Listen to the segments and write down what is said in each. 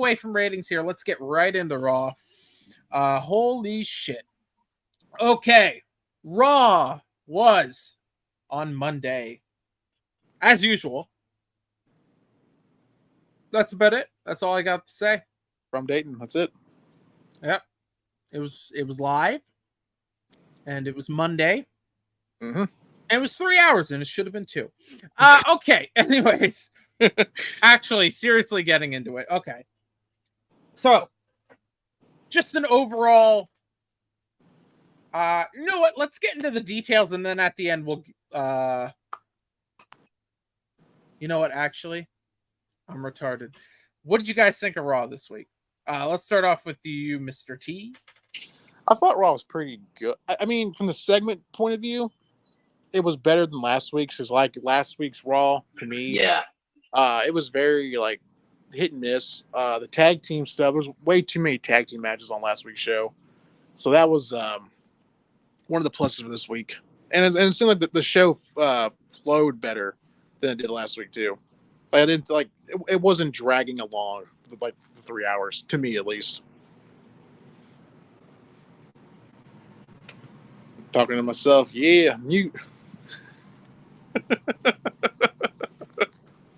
away from ratings here. Let's get right into Raw. Holy shit. Okay. Raw was on Monday. As usual. That's about it. That's all I got to say. From Dayton. That's it. Yep. It was live. And it was Monday. Mm-hmm. It was 3 hours and it should have been 2. Okay. Anyways. Actually, seriously getting into it. Okay. So, just an overall... you know what? Let's get into the details and then at the end we'll... You know what? Actually, I'm retarded. What did you guys think of Raw this week? Let's start off with you, Mr. T. I thought Raw was pretty good. I mean, from the segment point of view, it was better than last week's. Because like last week's Raw, to me, it was very like hit and miss. The tag team stuff, there was way too many tag team matches on last week's show, so that was one of the pluses of this week. And it seemed like the show flowed better than it did last week too. Like I didn't like it wasn't dragging along like the 3 hours, to me at least. Talking to myself, yeah, mute.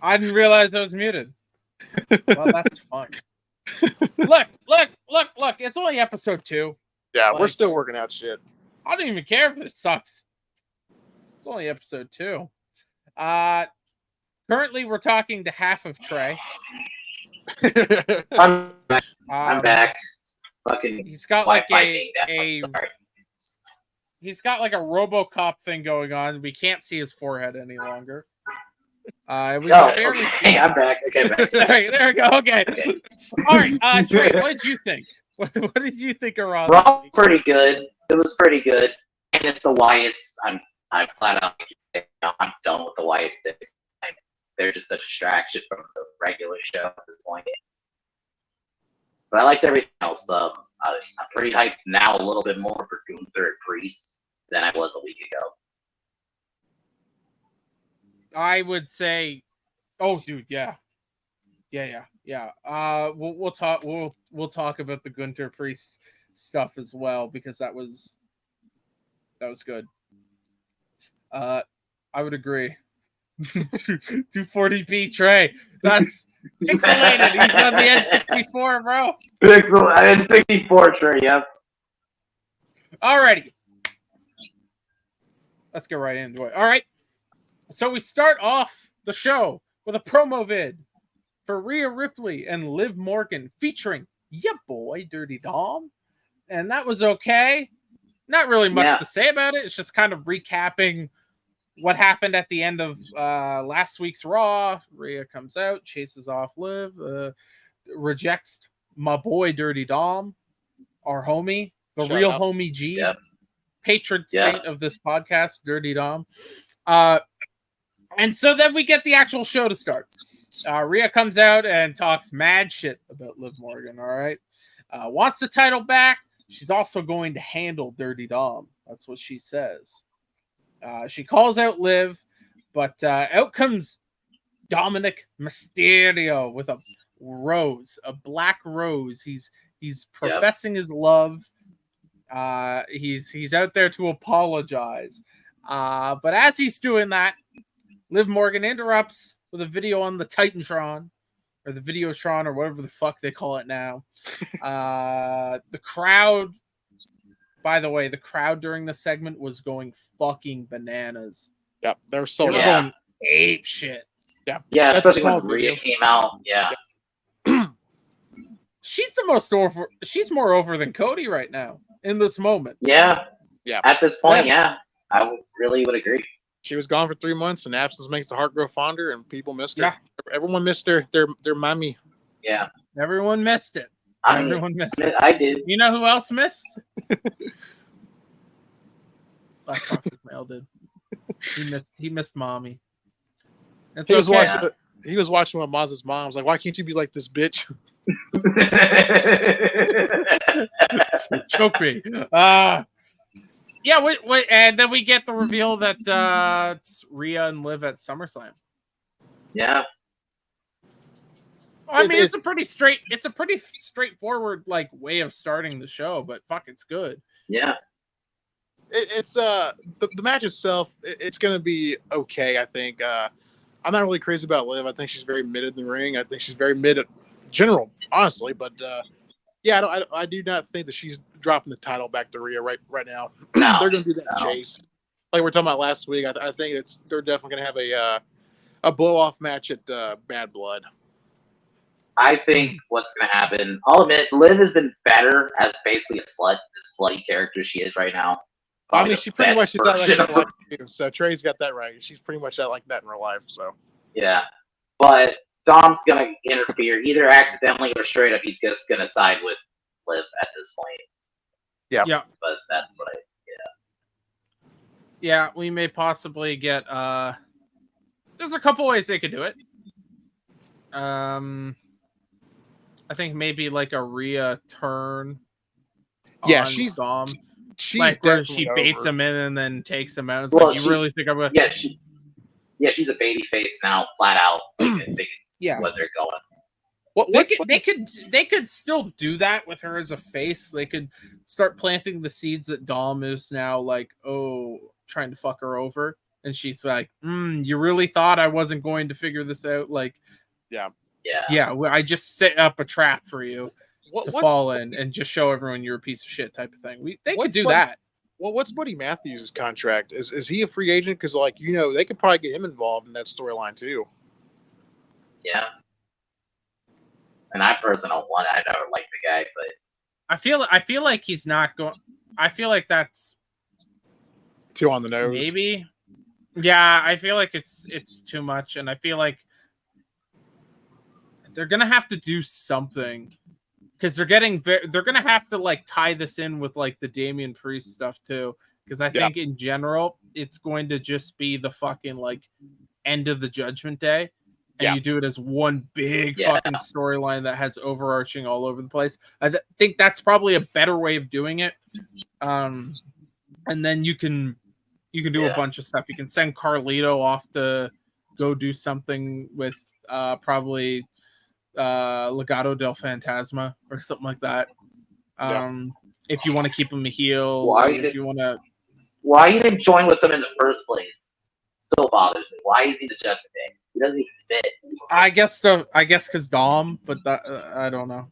I didn't realize I was muted. Well, that's fun. Look. It's only episode 2. Yeah, we're still working out shit. I don't even care if it sucks. It's only episode 2. Currently, we're talking to half of Trey. I'm back. Fucking. He's got like he's got like a RoboCop thing going on. We can't see his forehead any longer. Okay, I'm back. Okay, back. there we go. Okay. All right, Trey, what did you think? What did you think of Raw? Raw, pretty good. It was pretty good. And it's the Wyatts. I'm flat out. I'm done with the Wyatts. They're just a distraction from the regular show at this point. But I liked everything else. I'm pretty hyped now a little bit more for Gunther and Priest than I was a week ago. I would say, oh, dude, yeah. We'll talk. We'll talk about the Gunther Priest stuff as well because that was good. I would agree. 240p Trey. That's pixelated. He's on the N64, bro. N64 Trey. Yep. Alrighty. Let's get right into it. All right. So we start off the show with a promo vid for Rhea Ripley and Liv Morgan featuring ya boy Dirty Dom. And that was okay. Not really much to say about it. It's just kind of recapping what happened at the end of last week's Raw. Rhea comes out, chases off Liv, rejects my boy Dirty Dom, our homie, the real homie G, patron saint of this podcast, Dirty Dom. And so then we get the actual show to start. Rhea comes out and talks mad shit about Liv Morgan, all right? Wants the title back. She's also going to handle Dirty Dom. That's what she says. She calls out Liv, but out comes Dominic Mysterio with a rose, a black rose. He's professing his love. He's out there to apologize. But as he's doing that, Liv Morgan interrupts with a video on the Titantron, or the Videotron, or whatever the fuck they call it now. The crowd, by the way, the crowd during the segment was going fucking bananas. Yep, they're going ape shit. Yeah, especially when Rhea came out. Yeah. She's the most over. She's more over than Cody right now in this moment. Yeah. At this point, I really would agree. She was gone for 3 months, and absence makes the heart grow fonder, and people missed her. Yeah. Everyone missed their mommy. Yeah. Everyone missed it. Everyone missed it. I did. You know who else missed? Last Toxic Male did. He missed mommy. He was watching with Maz's mom. I was like, why can't you be like this bitch? Choke me. Wait, and then we get the reveal that it's Rhea and Liv at SummerSlam. Yeah. I mean, it's a pretty straightforward like way of starting the show, but fuck, it's good. Yeah. It's the match itself. It's gonna be okay. I think. I'm not really crazy about Liv. I think she's very mid in the ring. I think she's very mid at general, honestly. But yeah, I do not think that she's dropping the title back to Rhea right now. No, they're gonna do that chase, like we were talking about last week. I think they're definitely gonna have a blow off match at Bad Blood. I think what's going to happen, I'll admit, Liv has been better as basically a slutty character she is right now. I mean, she pretty much is that like in real life too. So Trey's got that right. She's pretty much that like that in real life. So yeah, but Dom's going to interfere either accidentally or straight up. He's just going to side with Liv at this point. Yeah. But that's what Yeah, we may possibly get. There's a couple ways they could do it. I think maybe like a Rhea turn. Yeah, on she's Dom. She's like where she baits him in and then takes him out. It's like, you really think I'm gonna? Yeah, she's a baby face now, flat out. I think it's what they're going. They could still do that with her as a face. They could start planting the seeds that Dom is now like, trying to fuck her over, and she's like, you really thought I wasn't going to figure this out? Like, yeah. I just set up a trap for you to fall in and just show everyone you're a piece of shit type of thing. They could do that. Well, what's Buddy Matthews' contract? Is he a free agent? Because they could probably get him involved in that storyline too. Yeah. And I personally don't want it. I never liked the guy, but I feel like he's not going. I feel like that's too on the nose. Maybe. Yeah, I feel like it's too much, and I feel like they're gonna have to do something because they're gonna have to like tie this in with like the Damian Priest stuff too. Because I think in general it's going to just be the fucking like end of the Judgment Day, and you do it as one big fucking storyline that has overarching all over the place. I think that's probably a better way of doing it. And then you can do a bunch of stuff. You can send Carlito off to go do something with probably Legado del Fantasma or something like that. If you want to keep him a heel, why you didn't join with them in the first place? Still bothers me. Why is he the Judgment Day? He doesn't even fit. I guess because Dom, but I don't know.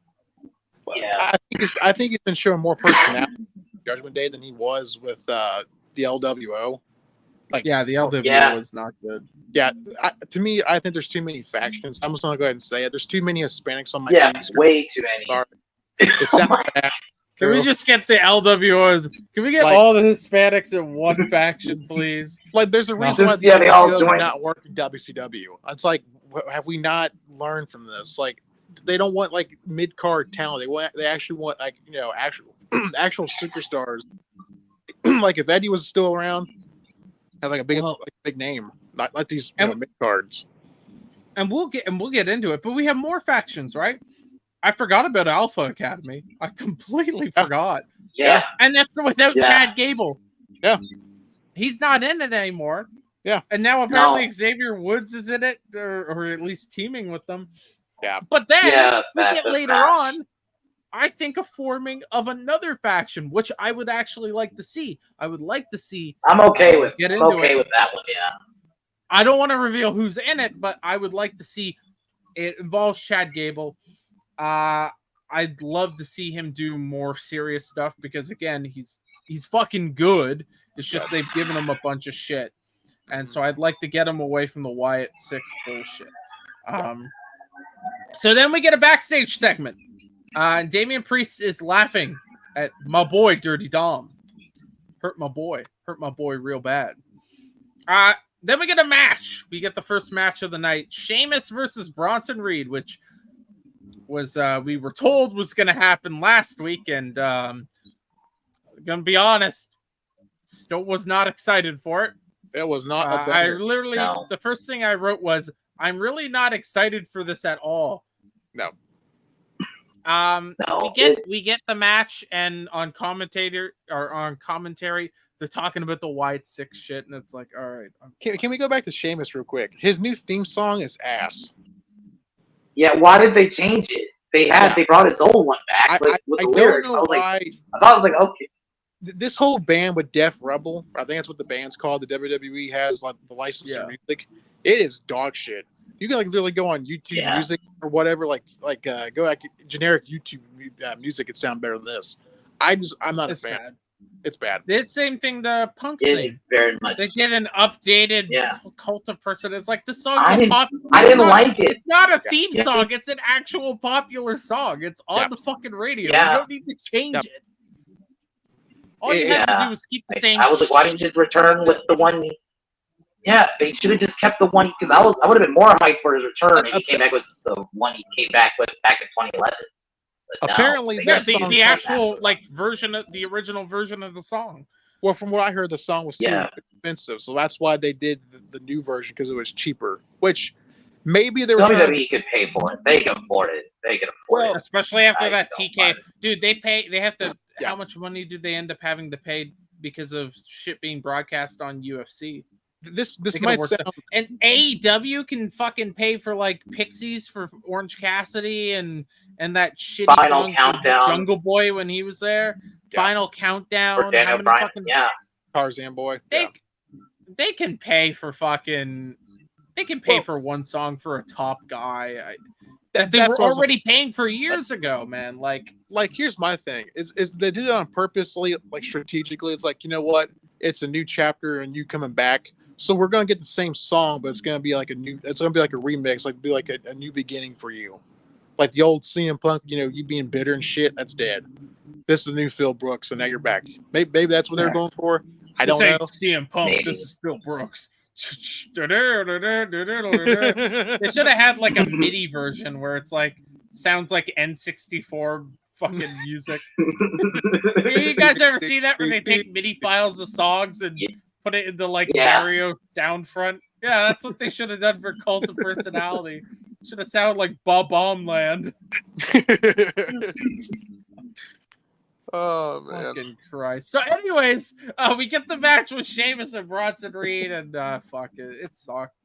Yeah, I think he's been showing more personality Judgment Day than he was with the LWO. The LWO was not good. Yeah, to me, I think there's too many factions. I'm just gonna go ahead and say it. There's too many Hispanics on my team. Way too many. Sorry. It's bad. Can we just get the LWOs? Can we get all the Hispanics in one faction, please? Like, there's a reason why they all do not work in WCW. It's like, have we not learned from this? Like, they don't want like mid card talent. They actually want like actual superstars. Like if Eddie was still around, have like a big name, not like these mid cards. And we'll get into it, but we have more factions, right? I forgot about Alpha Academy. I completely forgot. Yeah. And that's without Chad Gable. Yeah. He's not in it anymore. Yeah. And now apparently Xavier Woods is in it, or at least teaming with them. Yeah. But then we get later on, I think, a forming of another faction, which I would actually like to see. I would like to see. I'm okay with that one, yeah. I don't want to reveal who's in it, but I would like to see it involves Chad Gable. I'd love to see him do more serious stuff because again, he's fucking good. It's just they've given him a bunch of shit. And so I'd like to get him away from the Wyatt 6 bullshit. So then we get a backstage segment. Damian Priest is laughing at my boy Dirty Dom. Hurt my boy real bad. Then we get a match. We get the first match of the night. Sheamus versus Bronson Reed, which was we were told was going to happen last week, and gonna be honest, still was not excited for it. It was not. I literally the first thing I wrote was, I'm really not excited for this at all. No. We get the match, and on commentary, they're talking about the Wyatt 6 shit, and it's like, all right. Can we go back to Sheamus real quick? His new theme song is ass. Yeah, why did they change it? They brought his old one back with the lyrics. Don't know why. I thought it was like, okay. This whole band with Def Rebel, I think that's what the band's called. The WWE has like the license to music. It is dog shit. You can like literally go on YouTube Music or whatever, go like generic YouTube music. It sound better than this. I'm not a fan. Bad. It's bad. It's the same thing the Punk thing. Very much. They get an updated Cult of Person. It's like the song. I didn't like it. It's not a theme song. It's an actual popular song. It's on the fucking radio. You don't need to change it. All you have to do is keep the same. I was like, why didn't you just return with the one? Yeah, they should have just kept the one because I would have been more hyped for his return if he came back with the one he came back with back in 2011. But apparently, the actual version of the original version of the song. Well, from what I heard, the song was too expensive, so that's why they did the new version because it was cheaper. Which maybe they were. WWE could pay for it. They can afford it. They can afford it. Especially after that TK, dude. They have to. How much money do they end up having to pay because of shit being broadcast on UFC? This might sound... And AEW can fucking pay for like Pixies for Orange Cassidy and that shitty Final song Countdown. Jungle Boy when he was there. Final Countdown. For Daniel Bryan. Tarzan Boy. They can pay for fucking. They can pay for one song for a top guy. That they were already paying for years ago, man. Like here's my thing: is they did it on purposely, like strategically. It's like, you know what? It's a new chapter and you coming back, so we're gonna get the same song, but it's gonna be like it's gonna be like a remix, like be like a new beginning for you, like the old CM Punk. You know, you being bitter and shit. That's dead. This is the new Phil Brooks, and now you're back. Maybe that's what they're going for. I don't know. CM Punk. Maybe. This is Phil Brooks. They should have had like a MIDI version where it's like sounds like N64 fucking music. You guys ever see that where they take MIDI files of songs and put it into like Mario sound front? Yeah, that's what they should have done for Cult of Personality. Should have sounded like Bob Bombland. Oh man! Fucking Christ! So, anyways, we get the match with Sheamus and Bronson Reed, and fuck it, it sucked.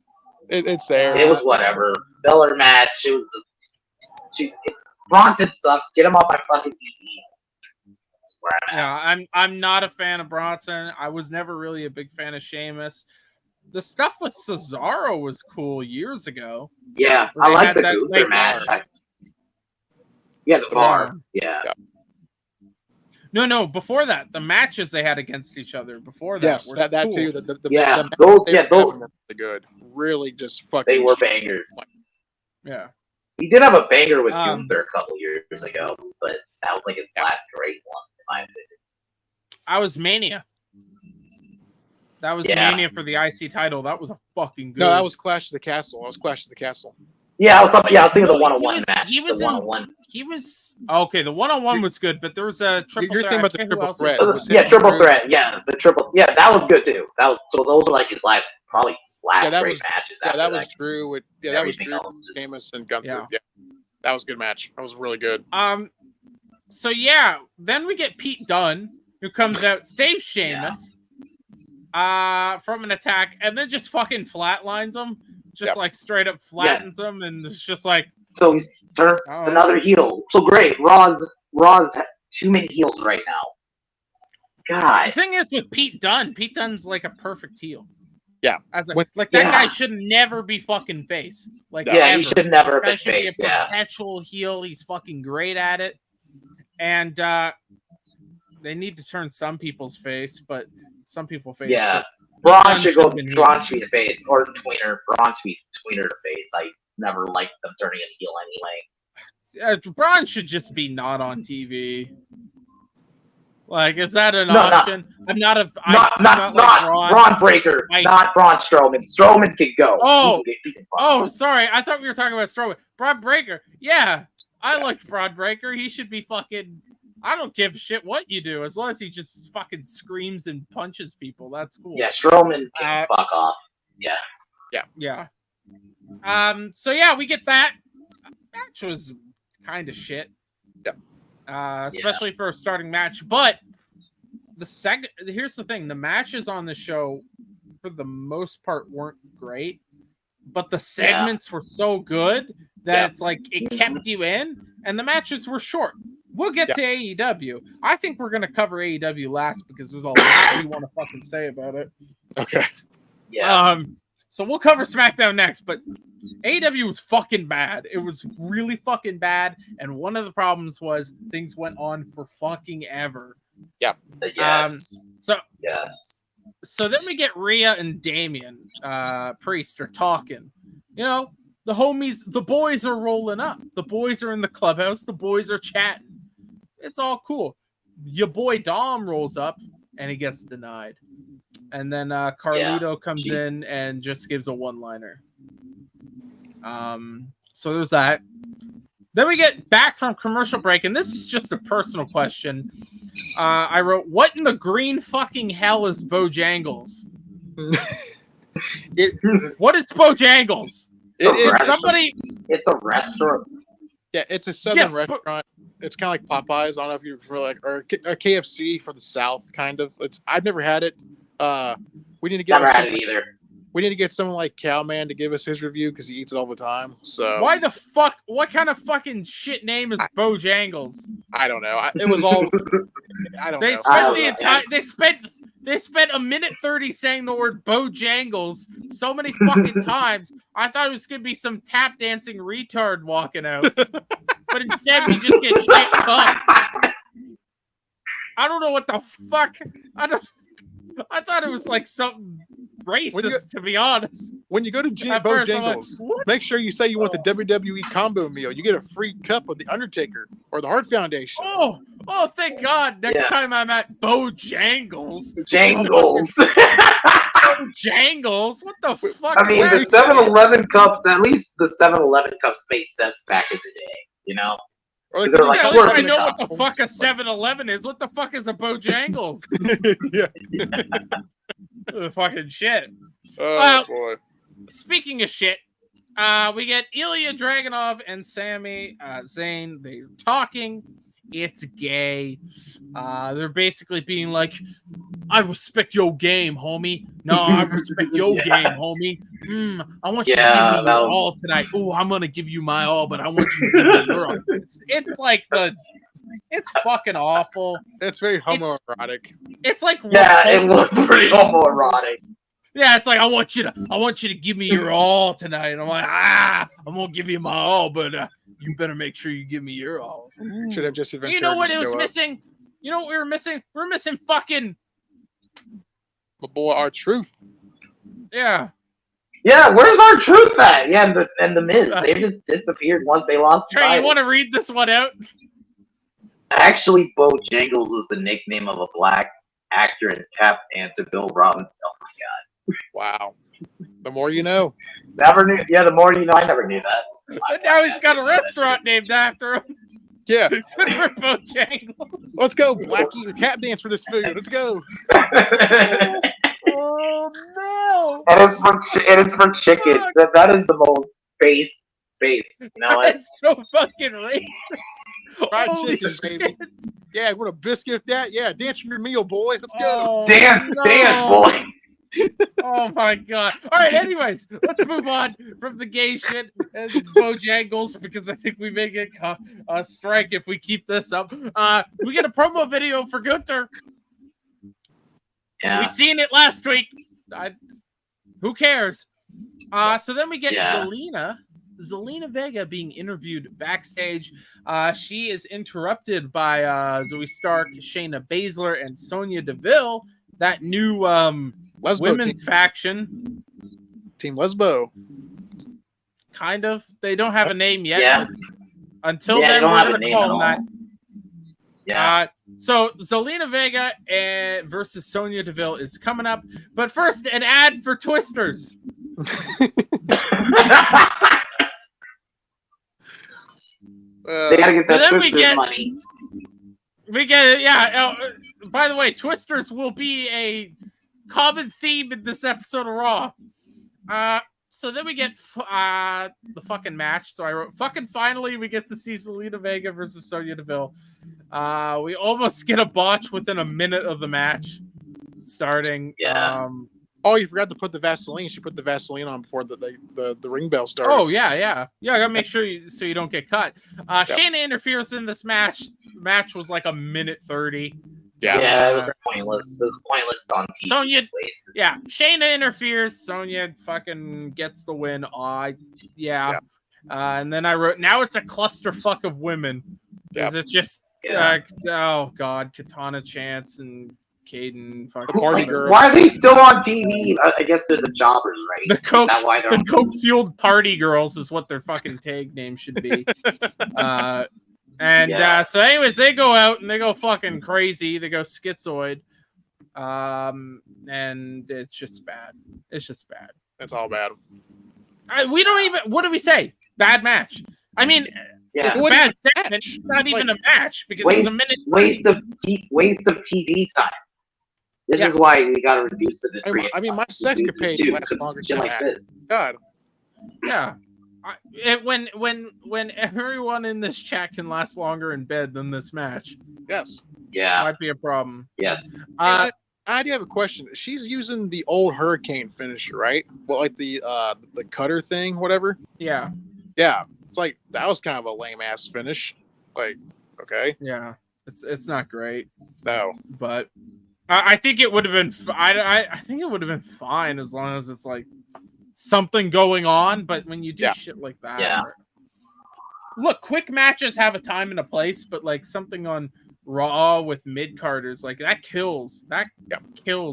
It's there. It was whatever. Filler match. It was. Bronson sucks. Get him off my fucking TV. That's where I'm at. Yeah, I'm not a fan of Bronson. I was never really a big fan of Sheamus. The stuff with Cesaro was cool years ago. Yeah, I like the Gunther match. Yeah, the bar. Yeah. No. Before that, the matches they had against each other. Before that, yes, were that cool. too. Those were really good. Really, just fucking. They were bangers. Yeah. He did have a banger with Gunther a couple years ago, but that was like his last great one, in my opinion. I was Mania. That was Mania for the IC title. That was a fucking good. No, that was Clash of the Castle. Yeah, I was thinking of the one-on-one match. He was one-on-one. He was okay. The one-on-one was good, but there was a triple threat. You're thinking about the triple threat. Triple threat. Yeah, the triple. Yeah, that was good too. That was so. Those were like his last great matches. That was Drew. That was Drew, Sheamus, and Gunther. Yeah, that was a good match. That was really good. So then we get Pete Dunne, who comes out, saves Sheamus from an attack, and then just fucking flatlines him. Just like straight up flattens him, and it's just like. So he turns another heel. So great. Raw's too many heels right now. God. The thing is with Pete Dunne's like a perfect heel. Yeah. That guy should never be fucking face. Like he should never have been face. He should be a perpetual heel. He's fucking great at it. And they need to turn some people's face, but some people face. Yeah. Braun should be the face, or Tweener. Braun should be Tweener to face. I never liked them turning a heel anyway. Braun should just be not on TV. Like, is that an option? Not Braun Breaker, not Braun Strowman. Strowman can go. Sorry. I thought we were talking about Strowman. Braun Breaker. Yeah, I liked Braun Breaker. He should be fucking. I don't give a shit what you do, as long as he just fucking screams and punches people. That's cool. Yeah, Strowman can fuck off. Yeah. So we get that. Match was kind of shit. Especially for a starting match. But here's the thing: the matches on the show, for the most part, weren't great. But the segments were so good that it's like it kept you in, and the matches were short. We'll get to AEW. I think we're gonna cover AEW last because there's a lot we want to fucking say about it. Okay. Yeah. So we'll cover SmackDown next, but AEW was fucking bad. It was really fucking bad, and one of the problems was things went on for fucking ever. Yeah. Yes. So then we get Rhea and Damian Priest are talking. You know, the homies, the boys are rolling up. The boys are in the clubhouse. The boys are chatting. It's all cool. Your boy Dom rolls up, and he gets denied. And then Carlito comes in and just gives a one-liner. So there's that. Then we get back from commercial break, and this is just a personal question. I wrote, what in the green fucking hell is Bojangles? What is Bojangles? It's a restaurant. Yeah, it's a southern restaurant. It's kind of like Popeyes. I don't know if you're familiar, or a KFC for the South, kind of. I've never had it. We need to get never had it either. We need to get someone like Cowman to give us his review because he eats it all the time. So why the fuck? What kind of fucking shit name is Bojangles? I don't know. It was all. I don't know. Spent the entire. They spent a minute 30 saying the word Bojangles so many fucking times. I thought it was gonna be some tap dancing retard walking out, but instead we just get shit fucked. I don't know what the fuck. I thought it was like something racist, to be honest. When you go to Bojangles, make sure you say you want the WWE combo meal. You get a free cup of the Undertaker or the Hart Foundation. Oh, thank God. Next time I'm at Bojangles. Jangles. Bojangles? What the fuck? I mean, the 7-Eleven cups, at least the 7-Eleven cups made sense back in the day, you know? Like, they're like, I know what the fuck a 7-Eleven is. What the fuck is a Bojangles? The fucking shit. Oh, boy. Speaking of shit, we get Ilya Dragunov and Sami Zayn. They're talking. It's gay. They're basically being like, I respect your game, homie. No, I respect your game, homie. I want you to give me your all tonight. Oh, I'm going to give you my all, but I want you to give me your all. It's like it's fucking awful. It's very homoerotic. It's like it was pretty homoerotic. Yeah, it's like I want you to give me your all tonight. And I'm like, I'm gonna give you my all, but you better make sure you give me your all. Should have just You know what it was missing? You know what we were missing? We're missing fucking my boy R-Truth. Yeah. Yeah, where's R-Truth at? Yeah, and the Miz, they just disappeared once they lost. Trey, you want to read this one out? Actually, Bojangles was the nickname of a black actor and tap dancer, Bill Robbins. Oh my god! Wow. The more you know. Never knew. Yeah, the more you know. I never knew that. And now he's got a restaurant named after him. Yeah. Bojangles. Let's go, Blackie. Tap dance for this food. Let's go. Oh no! And it's for chicken. That is the most base. You know, that's so fucking racist. Fried chicken, baby. Yeah, what a biscuit that. Yeah, dance for your meal, boy. Let's go. Dance, boy. Oh my god. All right, anyways, let's move on from the gay shit and Bojangles because I think we may get a strike if we keep this up. We get a promo video for Gunther. Yeah. We seen it last week. Who cares? So then we get Zelina Vega being interviewed backstage. She is interrupted by Zoe Stark, Shayna Baszler, and Sonya Deville, that new women's faction. Team Lesbo. Kind of. They don't have a name yet. Yeah. Until then, we're going to call them that. Yeah. So Zelina Vega versus Sonya Deville is coming up. But first, an ad for Twisters. They gotta get that Twisters money. We get it, yeah. By the way, Twisters will be a common theme in this episode of Raw. So then we get the fucking match. So I wrote, fucking finally, we get to see Zelina Vega versus Sonya Deville. We almost get a botch within a minute of the match starting. Yeah. Oh, you forgot to put the Vaseline. She put the Vaseline on before the ring bell started. Oh yeah. I gotta make sure so you don't get cut. Shayna interferes in this match. The match was like 1:30. Yeah, it was pointless. It was pointless on TV. Sonya, Shayna interferes. Sonya fucking gets the win. And then I wrote, now it's a clusterfuck of women. Is it just, oh god, Katana Chance and Caden fucking party girl. Why are they still on TV? I guess they're the jobbers, right? The coke-fueled party girls is what their fucking tag name should be. So anyways, they go out and they go fucking crazy. They go schizoid. And it's just bad. It's just bad. It's all bad. We don't even, what do we say? Bad match. I mean, it's a bad segment. It's not even a match because it's a minute. Waste of TV time. This is why we got to reduce it. I mean, my sexcapade lasts longer than like that. God. Yeah. When everyone in this chat can last longer in bed than this match, yes, might be a problem. Yes. I do have a question. She's using the old Hurricane finisher, right? Well, like the cutter thing, whatever. Yeah. Yeah. It's like that was kind of a lame ass finish. Like, okay. Yeah. It's not great. No. But I think it would have been. I think it would have been fine as long as it's like something going on. But when you do shit like that, look, quick matches have a time and a place, but like something on Raw with mid-carders, like that kills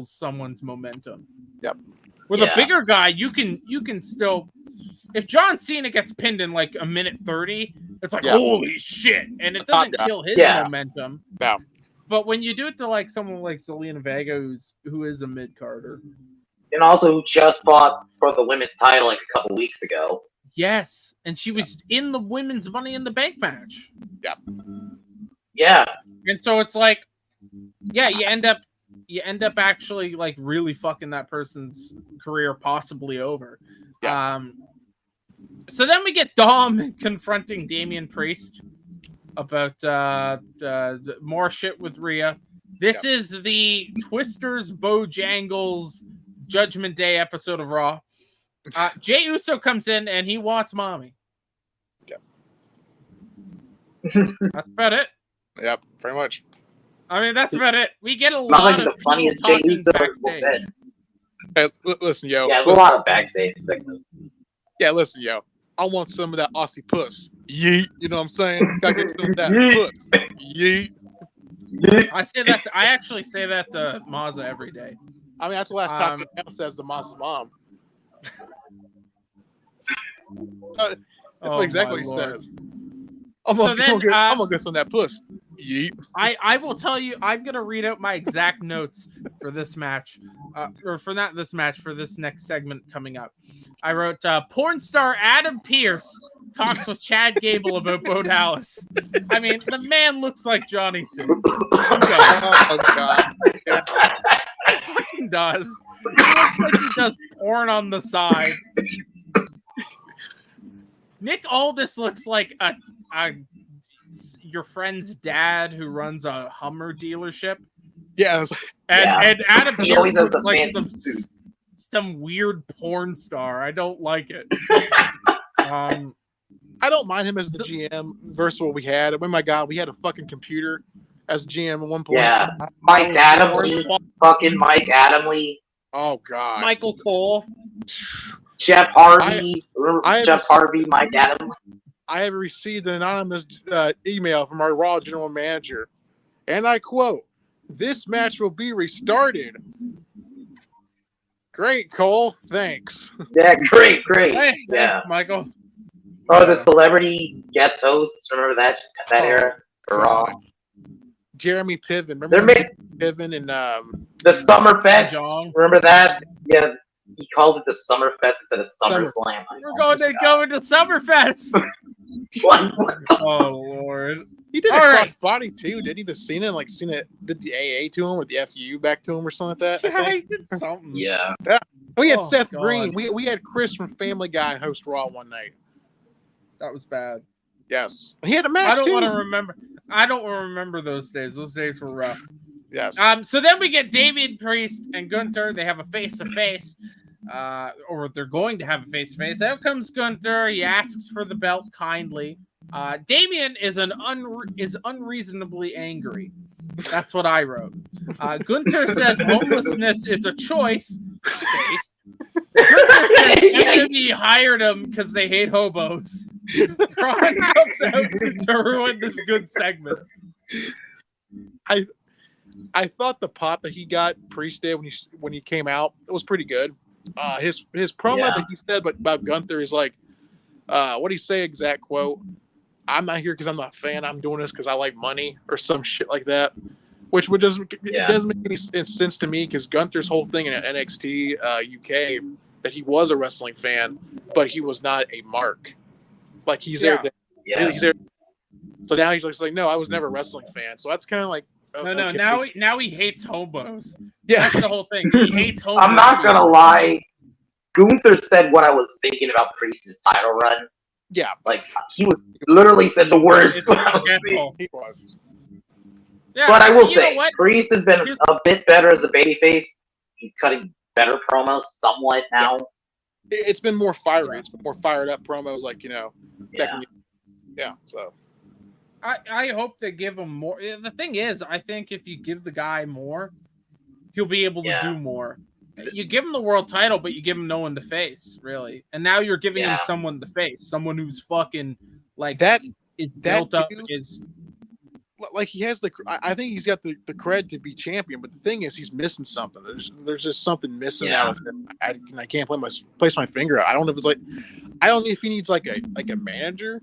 someone's momentum. Yep. With a bigger guy, you can still, if John Cena gets pinned in like 1:30, it's like holy shit, and it doesn't kill his momentum. No. But when you do it to like someone like Zelina Vega, who is a mid-carder, and also who just fought for the women's title like a couple weeks ago. Yes, and she was in the women's Money in the Bank match. Yep. Yeah. And so it's like, you end up actually like really fucking that person's career possibly over. Yeah. So then we get Dom confronting Damian Priest about more shit with Rhea. This is the Twisters Bojangles Judgment Day episode of Raw. Jey Uso comes in and he wants mommy. Yep. That's about it. Yep, pretty much. I mean, that's about it. We get a lot of the funniest Jey Uso backstage. Hey, listen, yo. Yeah, a lot of backstage segments. Yeah, listen, yo. I want some of that Aussie puss. Yeet. You know what I'm saying? Gotta get some of that puss. Yeet. I actually say that to Mazza every day. I mean, that's the last Toxic Male says to Mazza's mom. That's exactly what he says. I'm gonna get some of that puss. Yeet. I will tell you, I'm gonna read out my exact notes for this match, for this next segment coming up. I wrote, porn star Adam Pearce talks with Chad Gable about Bo Dallas. I mean, the man looks like Johnny Sins. Oh god. Yeah. He fucking does. He looks like he does porn on the side. Nick Aldis looks like your friend's dad who runs a Hummer dealership. Yeah. And Adam Pearce looks like some weird porn star. I don't like it. I don't mind him as the GM versus what we had. Oh my god, we had a fucking computer as GM at one point. Yeah. Mike Adamle. Fucking Mike Adamle. Oh god. Michael Cole. Jeff Harvey. Jeff Harvey, Mike Adamle. I have received an anonymous email from our Raw general manager, and I quote, "This match will be restarted." Great, Cole. Thanks. Yeah, great. Thanks, Michael. Oh, the celebrity guest hosts. Remember that era for Raw? Jeremy Piven. Remember Piven and the Summerfest. Remember that? Yeah. He called it the Summerfest instead of SummerSlam. We're going to go into Summerfest. Oh Lord! He did a crossbody too, didn't he? The Cena, Cena did the AA to him or the FU back to him or something like that. Yeah, he did something. Yeah. We had Seth Green. We had Chris from Family Guy host Raw one night. That was bad. Yes, he had a match. I don't want to remember. I don't remember those days. Those days were rough. Yes. So then we get Damian Priest and Gunther. They have a face-to-face, or they're going to have a face-to-face. Out comes Gunther. He asks for the belt kindly. Damian is unreasonably angry. That's what I wrote. Gunther says homelessness is a choice. Face. Gunther says WWE hired him because they hate hobos. Braun comes out to ruin this good segment. I thought the pop that he got Priest did when he came out, it was pretty good. His promo that he said about Gunther is like, what did he say? Exact quote: "I'm not here because I'm not a fan. I'm doing this because I like money," or some shit like that. Which doesn't make any sense to me because Gunther's whole thing in NXT UK that he was a wrestling fan, but he was not a mark. Like he's there. He's there. So now he's just like, no, I was never a wrestling fan. So that's kind of like. No. Okay. Now he hates hobos. Yeah, that's the whole thing. He hates hobos. I'm not gonna lie. Gunther said what I was thinking about Priest's title run. Yeah, like he was literally said the words. He was. Yeah, but I will say, Priest has been a bit better as a babyface. He's cutting better promos somewhat now. It's been more fiery. It's been more fired up promos, like So. I hope they give him more. The thing is, I think if you give the guy more, he'll be able to do more. You give him the world title, but you give him no one to face, really. And now you're giving him someone to face, someone who's fucking like that is built up. Is like he has I think he's got the cred to be champion, but the thing is, he's missing something. There's just something missing out of him. I can't place my finger out. I don't know if it's like, I don't know if he needs like a manager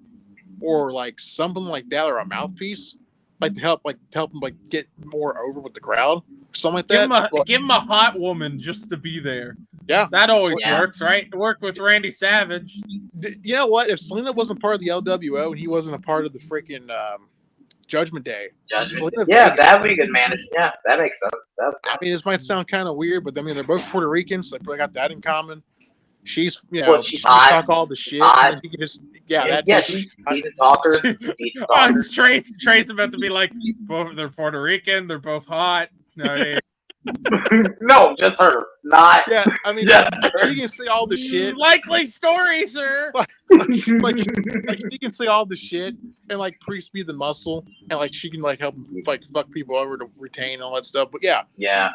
or like something like that, or a mouthpiece, like to help him like get more over with the crowd, something like that. Give him a hot woman just to be there. Yeah, that always works, right? It worked with Randy Savage. You know what? If Selena wasn't part of the LWO and he wasn't a part of the freaking Judgment Day, that'd be a good manager. Yeah, that makes sense. I mean, this might sound kind of weird, but I mean, they're both Puerto Ricans, so they probably got that in common. She's, she can talk all the shit. And he can just, she's a talker. Trey's about to be like, they're Puerto Rican, they're both hot. No, no, just her. Not. Yeah, I mean, she can say all the shit. Likely story, sir. like she can say all the shit, and like Priest be the muscle, and like she can like help like fuck people over to retain all that stuff. But yeah.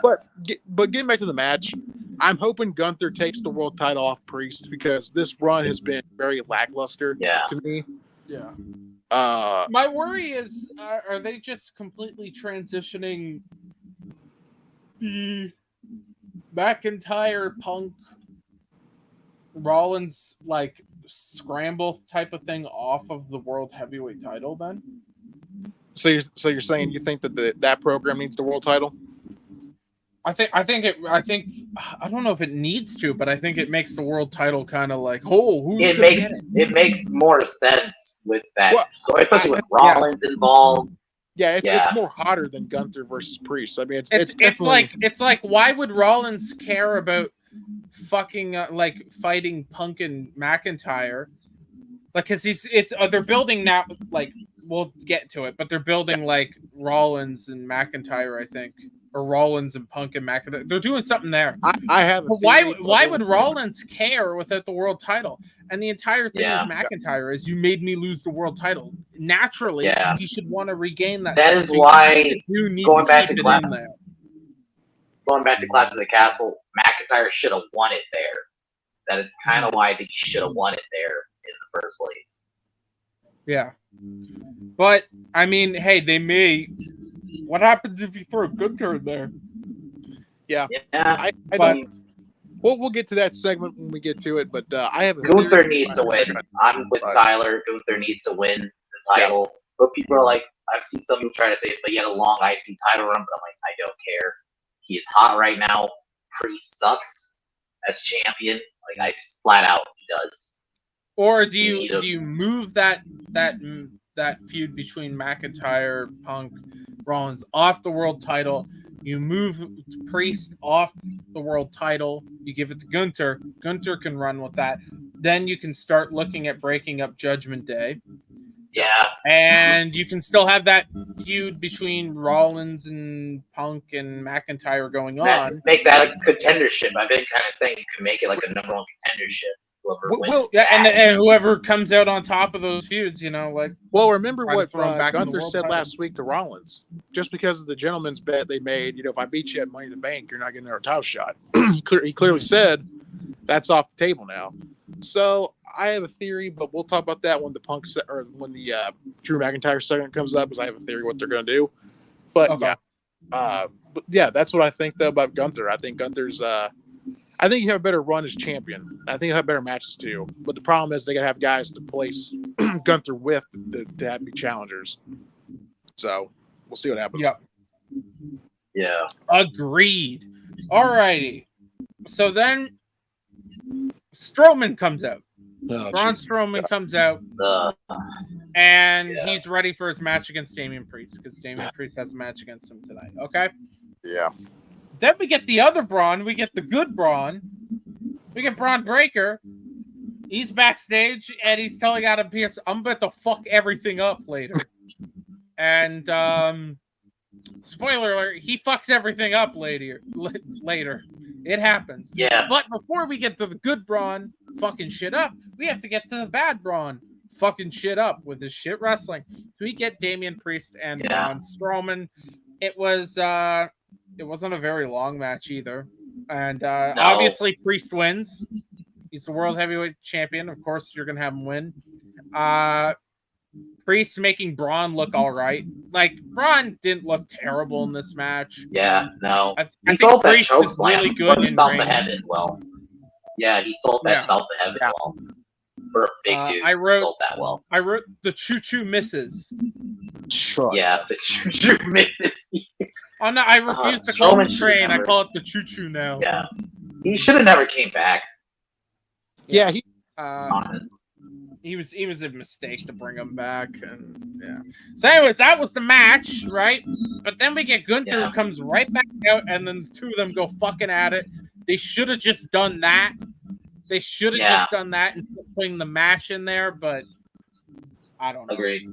But getting back to the match, I'm hoping Gunther takes the world title off Priest because this run has been very lackluster to me. Yeah. My worry is, are they just completely transitioning the McIntyre Punk Rollins like scramble type of thing off of the world heavyweight title then? So you're saying you think that that program needs the world title? I think I don't know if it needs to, but I think it makes the world title kind of like, who's it makes more sense with that, especially with Rollins involved. Yeah, it's more hotter than Gunther versus Priest. I mean, it's like why would Rollins care about fucking fighting Punk and McIntyre? Like, because they're building now. Like, we'll get to it, but they're building like Rollins and McIntyre, I think, or Rollins and Punk and McIntyre. They're doing something there. I have. But why would Rollins care without the world title? And the entire thing with McIntyre is you made me lose the world title. Naturally, he should want to regain that. That is why going back to Clash of the Castle, McIntyre should have won it there. That is kind of why I think he should have won it there in the first place. Yeah. But, I mean, hey, they may... What happens if you throw Gunther in there? Yeah. I don't... We'll get to that segment when we get to it, but I have Gunther needs to win. I'm with Tyler. Gunther needs to win the title. Yeah. But people are like, I've seen some people try to say it, but he had a long IC title run, but I'm like, I don't care. He is hot right now. Priest sucks as champion. Like, I just flat out, he does. Or do you move that feud between McIntyre, Punk, Rollins off the world title? You move Priest off the world title. You give it to Gunther. Gunther can run with that. Then you can start looking at breaking up Judgment Day. Yeah. And you can still have that feud between Rollins and Punk and McIntyre going on. Make that a contendership. I've been kind of saying you can make it like a number one contendership. Whoever wins and whoever comes out on top of those feuds, like. Well, remember what Gunther said last week to Rollins. Just because of the gentleman's bet they made, if I beat you at Money in the Bank, you're not getting a title shot. He clearly said that's off the table now. So I have a theory, but we'll talk about that when when the Drew McIntyre segment comes up, because I have a theory what they're going to do. But yeah, that's what I think though about Gunther. I think Gunther's. I think you have a better run as champion. I think you have better matches too. But the problem is they got to have guys to place Gunther with to have be challengers. So we'll see what happens. Yep. Yeah. Agreed. Alrighty. So then Strowman comes out. Braun Strowman comes out. And he's ready for his match against Damian Priest, because Damian Priest has a match against him tonight. Okay? Yeah. Then we get the other Braun. We get the good Braun. We get Braun Breaker. He's backstage, and he's telling Adam Pearce, I'm about to fuck everything up later. And, spoiler alert, he fucks everything up later. It happens. Yeah. But before we get to the good Braun fucking shit up, we have to get to the bad Braun fucking shit up with his shit wrestling. So we get Damian Priest and Braun Strowman. It wasn't a very long match either. And obviously Priest wins. He's the World Heavyweight Champion. Of course, you're going to have him win. Priest making Braun look all right. Like, Braun didn't look terrible in this match. Yeah, no. I he think sold Priest that choke is slam really good in south ring. of heaven well. Yeah, he sold that south of heaven well. For a big dude, he sold that well. I wrote the choo-choo misses. Sure. Yeah, the choo-choo misses. Oh no, I refuse to call it the train. I call it the choo-choo now. Yeah. He should have never came back. Yeah, honest. He was a mistake to bring him back, and So anyways, that was the match, right? But then we get Gunther who comes right back out, and then the two of them go fucking at it. They should have just done that. They should have just done that and putting the match in there, but I don't know. Agreed.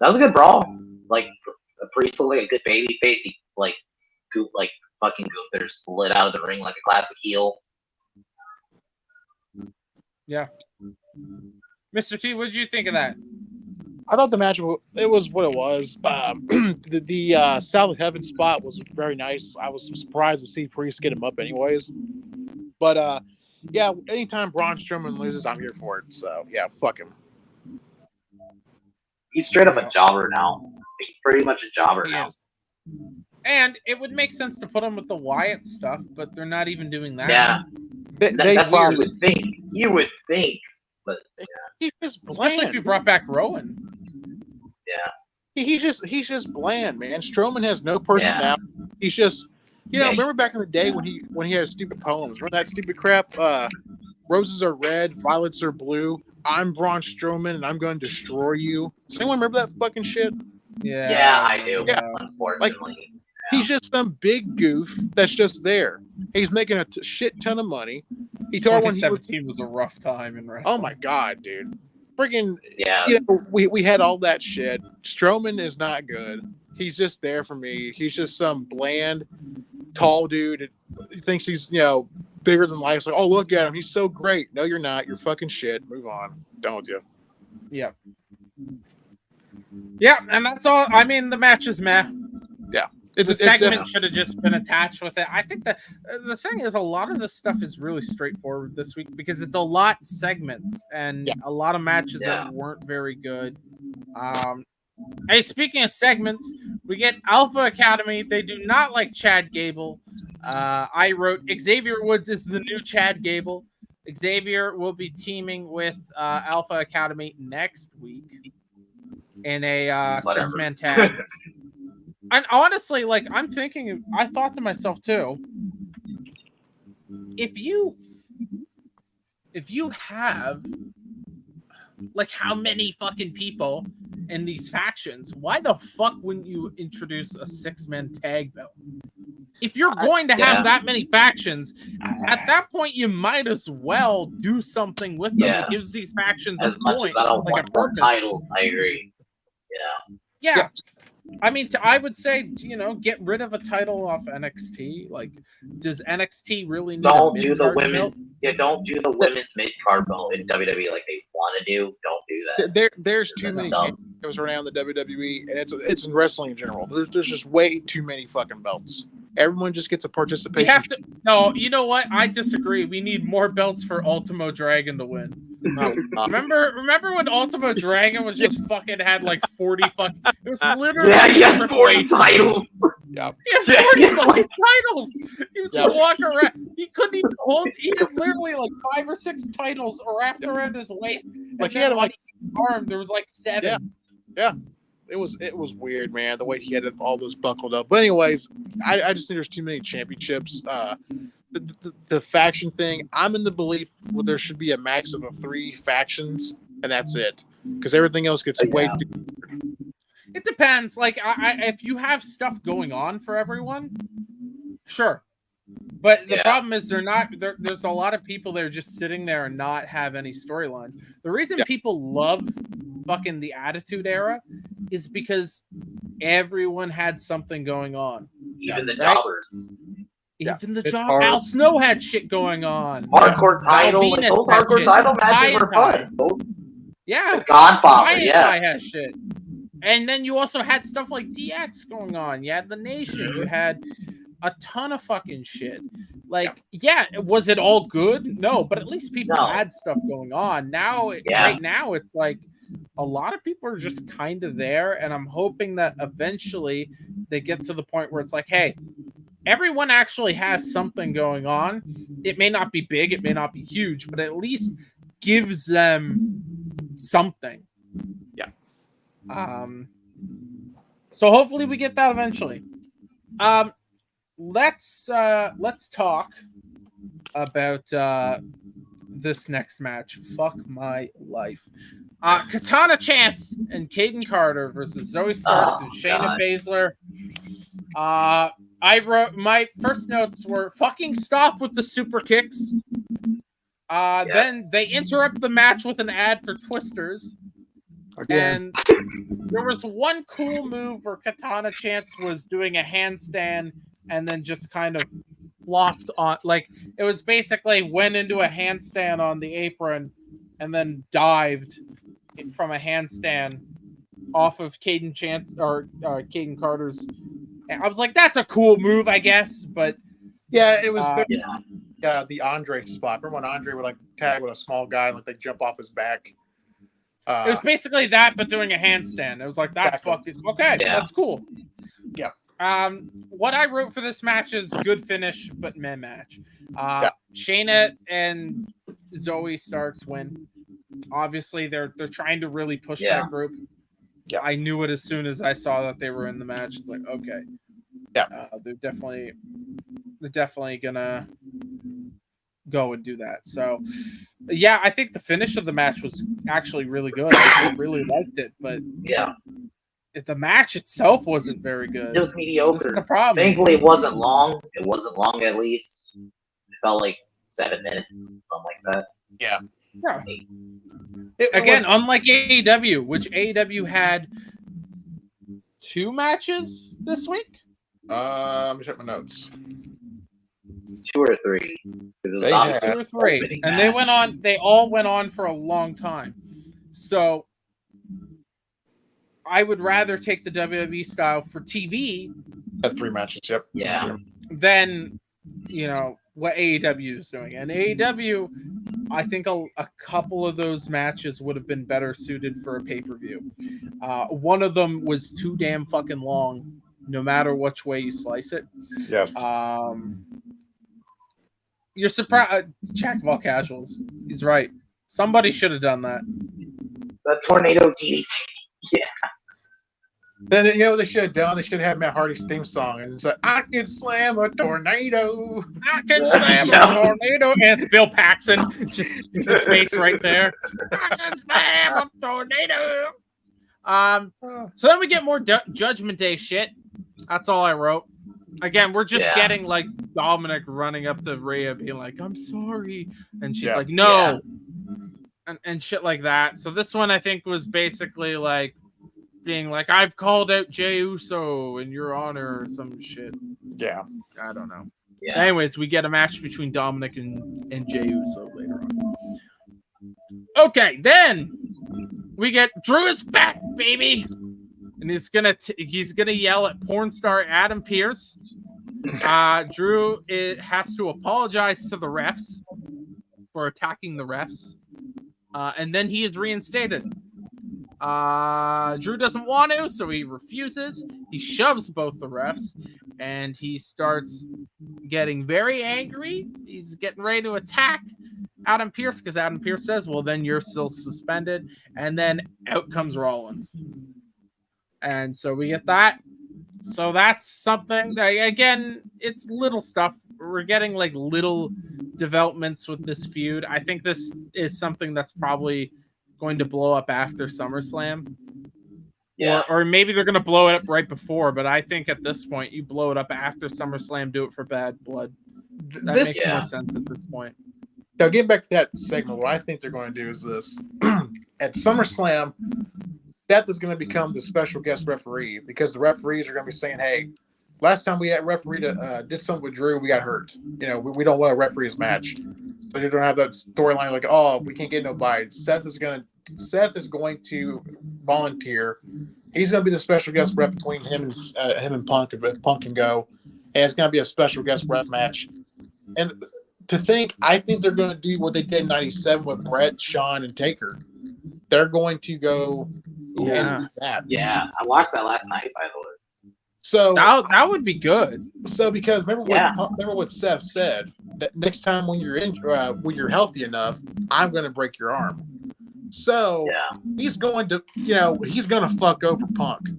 That was a good brawl. Like, a Priest looked like a good baby face. He fucking Gunther slid out of the ring like a classic heel. Yeah. Mr. T, what did you think of that? I thought the match, it was what it was. The South of Heaven spot was very nice. I was surprised to see Priest get him up anyways. But, yeah, anytime Braun Strowman loses, I'm here for it. So, yeah, fuck him. He's straight up a jobber now. He's pretty much a jobber now. Is. And it would make sense to put him with the Wyatt stuff, but they're not even doing that. Yeah. That's what you would think. You would think. But, he's just bland. Especially if you brought back Rowan. Yeah. He's just bland, man. Strowman has no personality. Yeah. He's just, remember back in the day when he had stupid poems? Remember that stupid crap? Roses are red, violets are blue. I'm Braun Strowman, and I'm going to destroy you. Does anyone remember that fucking shit? Yeah, I do. Yeah. Unfortunately. He's just some big goof that's just there. He's making a shit ton of money. He told 2017 was a rough time in wrestling. Oh my god, dude! Friggin' yeah. We had all that shit. Strowman is not good. He's just there for me. He's just some bland, tall dude. He thinks he's bigger than life. It's like, oh, look at him. He's so great. No, you're not. You're fucking shit. Move on. Done with you. Yeah. Yeah, and that's all. I mean, the match is meh. Yeah. The segment should have just been attached with it. I think that the thing is, a lot of this stuff is really straightforward this week because it's a lot segments and a lot of matches that weren't very good. Hey, speaking of segments, we get Alpha Academy. They do not like Chad Gable. I wrote Xavier Woods is the new Chad Gable. Xavier will be teaming with Alpha Academy next week in a 6-man tag. And honestly, I'm thinking, I thought to myself too, if you have how many fucking people in these factions, why the fuck wouldn't you introduce a 6-man tag belt? if you're going to have that many factions, at that point you might as well do something with them. It gives these factions as a much point, as I don't like want a more purpose. titles. I agree. Yeah. I mean, I would say, get rid of a title off NXT. Like, does NXT really need don't a do the mid-card women? belt? Yeah, don't do the women's mid card belt in WWE like they want to do. Don't do that. There's too many championships right now in the WWE, and it's in wrestling in general. There's just way too many fucking belts. Everyone just gets a participation. We have to. No, you know what? I disagree. We need more belts for Ultimo Dragon to win. Remember when Ultimo Dragon was just fucking had like 40 fucking. It was literally. He had 40 titles. Yeah. He had 40 fucking titles. He would just walk around. He couldn't even hold. He had literally like 5 or 6 titles wrapped around his waist. Like he had like arm. There was like 7. Yeah. It was weird, man. The way he had all those buckled up. But anyways, I just think there's too many championships. The faction thing, I'm in the belief there should be a maximum of 3 factions, and that's it. Because everything else gets way too. It depends. Like, if you have stuff going on for everyone, sure. But the problem is there's a lot of people that are just sitting there and not have any storylines. The reason people love fucking the Attitude Era is because everyone had something going on. Even the jobbers. Even the job. Al Snow had shit going on. Hardcore title. Like, those hardcore title matches were fun. Yeah. Godfather. I had shit. And then you also had stuff like DX going on. You had the Nation. You had a ton of fucking shit. Like, was it all good? No, but at least people had stuff going on. Now, right now, it's like a lot of people are just kind of there, and I'm hoping that eventually they get to the point where it's like, hey, everyone actually has something going on. It may not be big, it may not be huge, but at least gives them something. Yeah. So hopefully we get that eventually. Let's talk about this next match. Fuck my life. Katana Chance and Caden Carter versus Zoe Starks and Shayna Baszler. I wrote my first notes were fucking stop with the super kicks. Then they interrupt the match with an ad for Twisters. Again. And there was one cool move where Katana Chance was doing a handstand and then just kind of flopped on, like it was basically went into a handstand on the apron and then dived from a handstand off of Caden Chance or Caden Carter's. I was like, that's a cool move, I guess, but it was the Andre spot. Remember when Andre would like tag with a small guy and like they jump off his back? It was basically that, but doing a handstand. It was like, that's fucking okay. That's cool. Yeah. What I wrote for this match is good finish, but meh match. Shayna and Zoe Starks win. Obviously, they're trying to really push that group. Yeah, I knew it as soon as I saw that they were in the match. It's like, okay, they're definitely gonna go and do that. So, I think the finish of the match was actually really good. I really liked it, but the match itself wasn't very good. It was mediocre. This is the problem. Thankfully, it wasn't long. It wasn't long, at least. It felt like 7 minutes, something like that. Yeah. Again, unlike AEW, which AEW had 2 matches this week. Let me check my notes. 2 or 3. 2 or 3, and they went on. They all went on for a long time. So I would rather take the WWE style for TV. Had 3 matches. Yep. Yeah. Than what AEW is doing, and AEW. I think a couple of those matches would have been better suited for a pay-per-view. One of them was too damn fucking long, no matter which way you slice it. Yes. You're surprised. Jack of all casuals. He's right. Somebody should have done that. The tornado DDT. Yeah. Then they should have done. They should have Matt Hardy's theme song, and it's like, I can slam a tornado. I can slam a tornado. And it's Bill Paxton, just his face right there. I can slam a tornado. So then we get more Judgment Day shit. That's all I wrote. Again, we're just getting like Dominic running up to Rhea being like, I'm sorry. And she's like, no. And shit like that. So this one I think was basically like being like, I've called out Jey Uso in your honor or some shit. Yeah. I don't know. Yeah. Anyways, we get a match between Dominic and Jey Uso later on. Okay, then we get Drew is back, baby. And he's gonna yell at porn star Adam Pearce. Drew has to apologize to the refs for attacking the refs. And then he is reinstated. Drew doesn't want to, so he refuses. He shoves both the refs, and he starts getting very angry. He's getting ready to attack Adam Pearce because Adam Pearce says, well, then you're still suspended. And then out comes Rollins. And so we get that. So that's something that, again, it's little stuff. We're getting like little developments with this feud. I think this is something that's probably going to blow up after SummerSlam. Yeah. Or maybe they're going to blow it up right before, but I think at this point, you blow it up after SummerSlam, do it for Bad Blood. That makes more sense at this point. Now, getting back to that segment, what I think they're going to do is this. At SummerSlam, Seth is going to become the special guest referee because the referees are going to be saying, hey, last time we had referee did something with Drew, we got hurt. You know, we don't want to referee his match. So you don't have that storyline like, oh, we can't get nobody. Seth is going to volunteer. He's going to be the special guest rep between him and Punk, if Punk can go. And it's going to be a special guest rep match. And I think they're going to do what they did in 97 with Brett, Shawn, and Taker. They're going to go and do that. Yeah, I watched that last night, by the way. So that would be good. So because remember what Seth said, that next time when you're healthy enough, I'm going to break your arm. So he's going to fuck over Punk,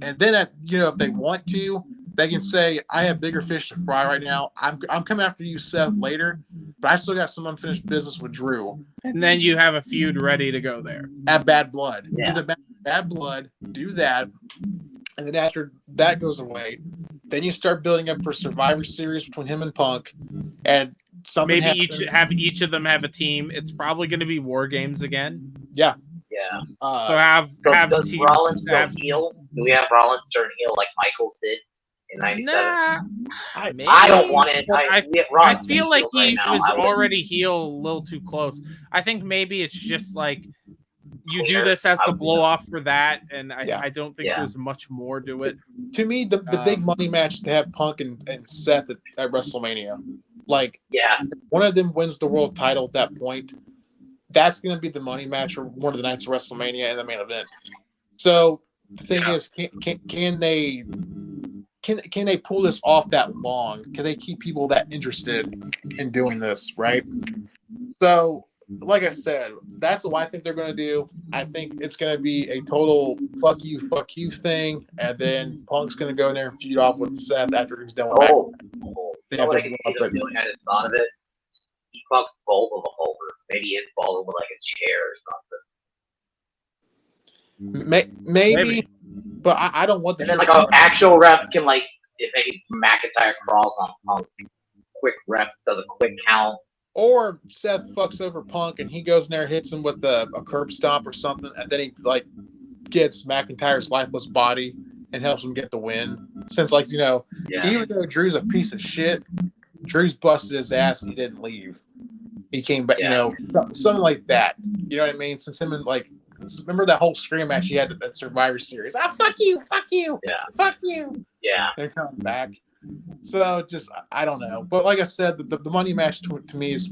and then if they want to, they can say, I have bigger fish to fry right now. I'm coming after you, Seth, later, but I still got some unfinished business with Drew. And then you have a feud ready to go there. At Bad Blood. Yeah. Do the Bad Blood, do that, and then after that goes away, then you start building up for Survivor Series between him and Punk, and something maybe happens. each of them have a team. It's probably going to be War Games again. Yeah. Yeah. So have does teams, Rollins turn heel? Do we have Rollins turn heel like Michaels did in 97? Nah, I don't want it. I feel like he right was already heel a little too close. I think maybe it's just like you do this as the blow off for that, and I don't think there's much more to it. To me, the big money match to have Punk and Seth at WrestleMania. Like, one of them wins the world title at that point. That's going to be the money match for one of the nights of WrestleMania and the main event. So the thing is, can they pull this off that long? Can they keep people that interested in doing this, right? So, like I said, that's what I think they're going to do. I think it's going to be a total fuck you thing, and then Punk's going to go in there and feud off with Seth after he's done with that. You know what I can see them doing? I just thought of it. He fucks Volvo over. Maybe it's Volvo with like a chair or something. Maybe. But I don't want the. And then like an actual rep can like, if maybe McIntyre crawls on Punk, quick rep does a quick count. Or Seth fucks over Punk and he goes in there, hits him with a curb stomp or something, and then he like gets McIntyre's lifeless body and helps him get the win. Since even though Drew's a piece of shit, Drew's busted his ass and he didn't leave. He came back, something like that. You know what I mean? Since him and remember that whole scream match he had at that Survivor Series? fuck you, fuck you, fuck you. Yeah, they're coming back. So just I don't know, but like I said, the money match to me is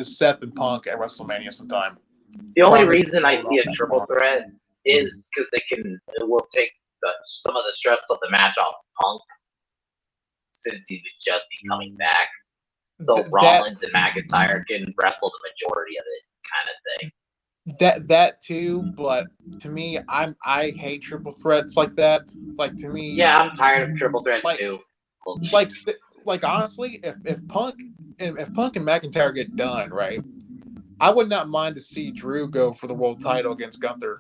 Seth and Punk at WrestleMania sometime. The only reason I see a triple threat is because it will take some of the stress of the match off Punk, since he would just be coming back. So Rollins and McIntyre can wrestle the majority of it, kind of thing. That too, but to me, I hate triple threats like that. Like to me, I'm tired of triple threats too. Like honestly, if Punk and McIntyre get done right, I would not mind to see Drew go for the world title against Gunther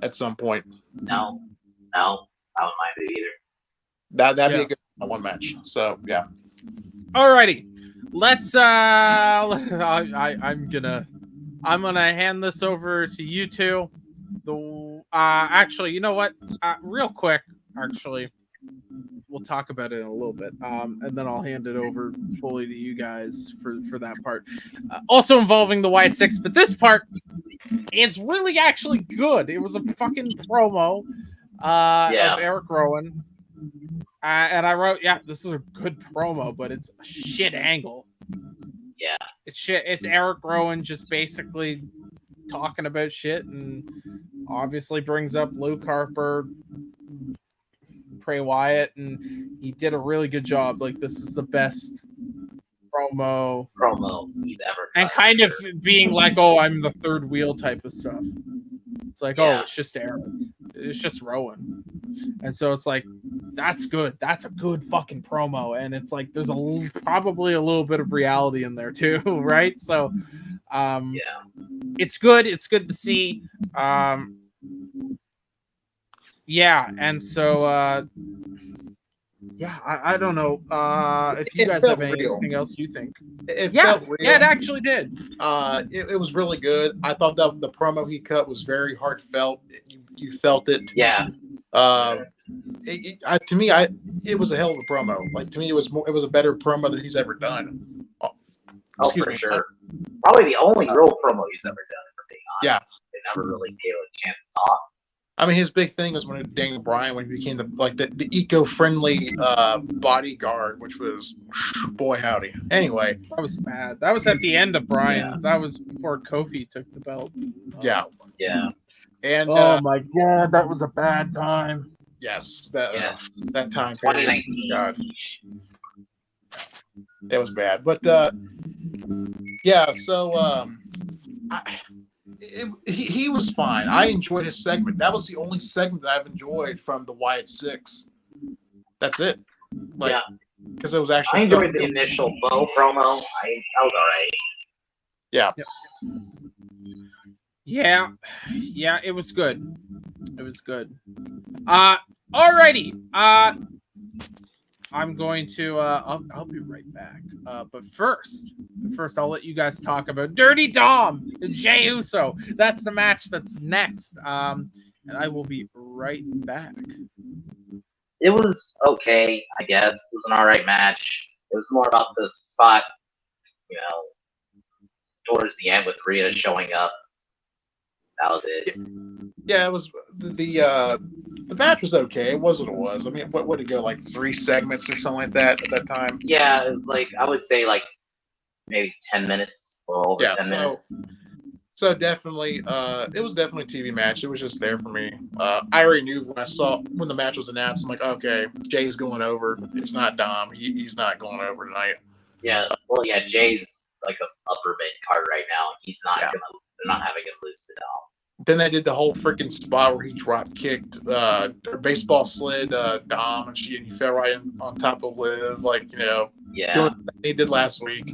at some point. No, I don't mind it either. That'd be a good one match. So yeah. Alrighty, let's. I'm gonna hand this over to you two. Actually, you know what? Real quick, actually, we'll talk about it in a little bit, and then I'll hand it over fully to you guys for that part. Also involving the Wyatt Six, but this part is really actually good. It was a fucking promo of Eric Rowan. And I wrote, this is a good promo, but it's a shit angle. Yeah. It's shit. It's Eric Rowan just basically talking about shit and obviously brings up Luke Harper, Bray Wyatt, and he did a really good job. Like, this is the best promo he's ever done. And kind of being like, oh, I'm the third wheel type of stuff. It's like, oh, it's just Eric. It's just Rowan. And so it's like, that's good. That's a good fucking promo. And it's like, there's probably a little bit of reality in there too, right? So, it's good. It's good to see. And so, I don't know if you guys have anything else you think. It felt real. Yeah, it actually did. It was really good. I thought that the promo he cut was very heartfelt. You felt it. Yeah. To me, it was a hell of a promo. Like, to me, it was a better promo than he's ever done. For sure. Probably the only real promo he's ever done, for being honest. Yeah. They never really gave it a chance to talk. I mean, his big thing was when Daniel Bryan, when he became the eco-friendly bodyguard, which was, boy howdy. Anyway, that was bad. That was at the end of Bryan. Yeah. That was before Kofi took the belt. Yeah. And my God, that was a bad time. Yes, that time period. 2019. God, that was bad. But so he was fine. I enjoyed his segment. That was the only segment that I've enjoyed from the Wyatt Six. That's it. Because it was actually. I enjoyed the initial Bo promo. That was alright. Yeah. Yeah, it was good. It was good. Alrighty. I'm going to I'll be right back. But first I'll let you guys talk about Dirty Dom and Jey Uso. That's the match that's next. And I will be right back. It was okay, I guess. It was an alright match. It was more about the spot, towards the end with Rhea showing up. That was it. Yeah, it was the match was okay. It was what it was. I mean, what would it go, like 3 segments or something like that at that time? Yeah, it was like, I would say like maybe 10 minutes or over 10 minutes. So definitely, it was definitely a TV match. It was just there for me. I already knew when the match was announced. I'm like, okay, Jay's going over. It's not Dom. He's not going over tonight. Yeah, Jay's like an upper mid card right now. He's not they're not having him lose to Dom. Then they did the whole freaking spot where he drop kicked, or baseball slid Dom, and he fell right on top of Liv, doing what he did last week.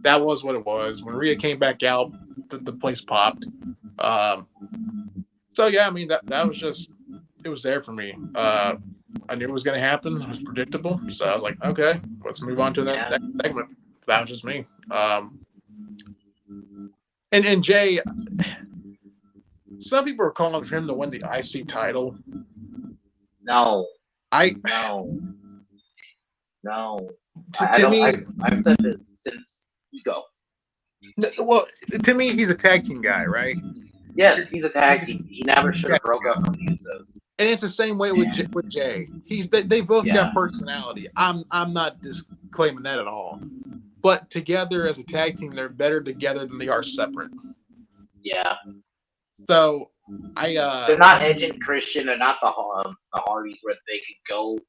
That was what it was. When Rhea came back out, the place popped. So yeah, I mean that was just, it was there for me. I knew it was going to happen. It was predictable. So I was like, okay, let's move on to that next segment. That was just me. And Jay. Some people are calling for him to win the IC title. No. I've said this since Ego. Well, to me, he's a tag team guy, right? Yes, he's a tag team. He never should have broke up from the Usos. And it's the same way with Jay. They both got personality. I'm not disclaiming that at all. But together as a tag team, they're better together than they are separate. Yeah. So they're not Edge and Christian. They're not the Hardys where they could go.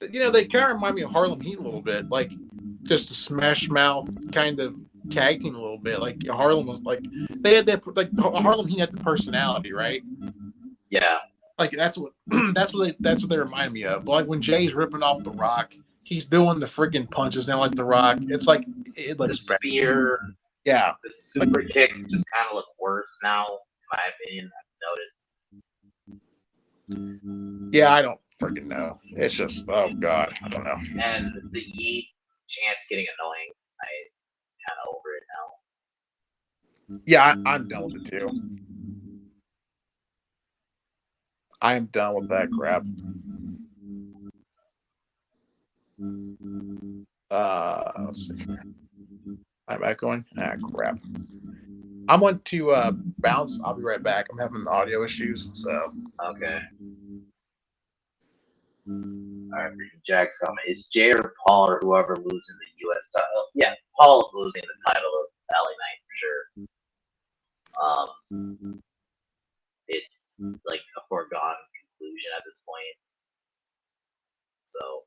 They kind of remind me of Harlem Heat a little bit, like just a smash mouth kind of tag team a little bit. Like Harlem was like they had that, like Harlem Heat had the personality, right? Yeah. Like that's what they remind me of. Like when Jay's ripping off The Rock, he's doing the freaking punches now like The Rock. It's like it looks the spear. Bad. Yeah. The super kicks just kind of look worse now, in my opinion. I've noticed. Yeah, freaking know. It's just, oh god, I don't know. And the Yeet chant's getting annoying. I'm kind of over it now. Yeah, I'm done with it too. I am done with that crap. Let's see. I'm echoing. Ah, crap. I'm going to bounce. I'll be right back. I'm having audio issues, so. Okay. Alright, Jack's comment. Is Jay or Paul or whoever losing the U.S. title? Yeah, Paul's losing the title of LA Knight for sure. It's like a foregone conclusion at this point. So,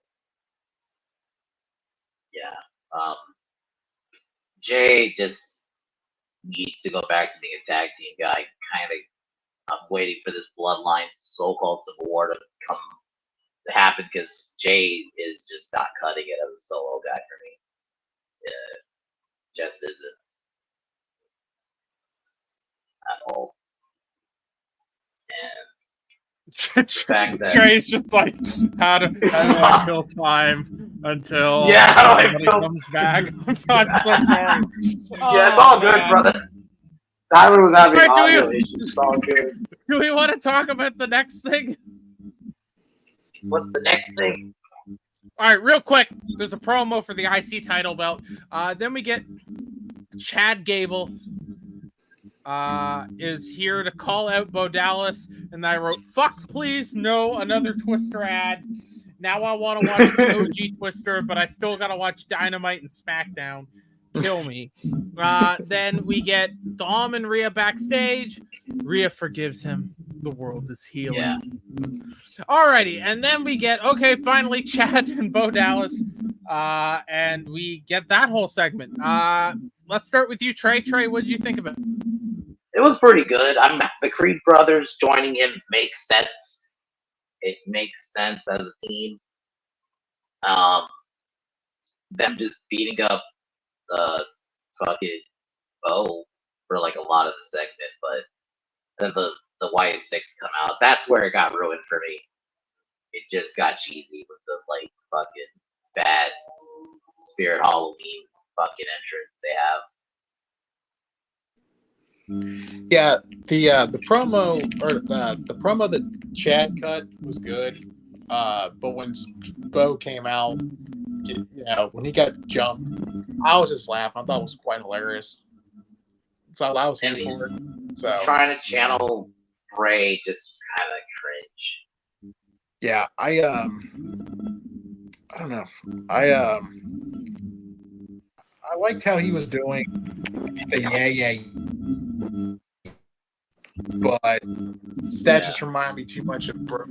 yeah. Jay just needs to go back to being a tag team guy. I'm waiting for this Bloodline so-called Civil War to come to happen because Jay is just not cutting it as a solo guy for me. Just isn't at all. And the fact that Trey's just like, how do I kill time until somebody comes back? I'm so sorry. Yeah, it's all good, brother. Tyler was having audio issues. It's all good. Do we want to talk about the next thing? What's the next thing? All right, real quick. There's a promo for the IC title belt. Then we get Chad Gable is here to call out Bo Dallas, and I wrote, "Fuck, please, no, another Twister ad. Now I want to watch the OG Twister, but I still gotta watch Dynamite and SmackDown. Kill me." Then we get Dom and Rhea backstage. Rhea forgives him. The world is healing. Yeah. Alrighty, and then we get, okay, finally Chad and Bo Dallas, and we get that whole segment. Let's start with you, Trey. Trey, what did you think of it? It was pretty good. The Creed brothers joining him makes sense. It makes sense as a team. Them just beating up fucking Bo for like a lot of the segment, but then the Wyatt Six come out. That's where it got ruined for me. It just got cheesy with the like fucking bad Spirit Halloween fucking entrance they have. Yeah, the promo or the promo that Chad cut was good, but when Bo came out, when he got jumped, I was just laughing. I thought it was quite hilarious. So I was here for it. So trying to channel Bray just kind of cringe. Yeah, I don't know. I liked how he was doing the yeah, but that just reminded me too much of Bro.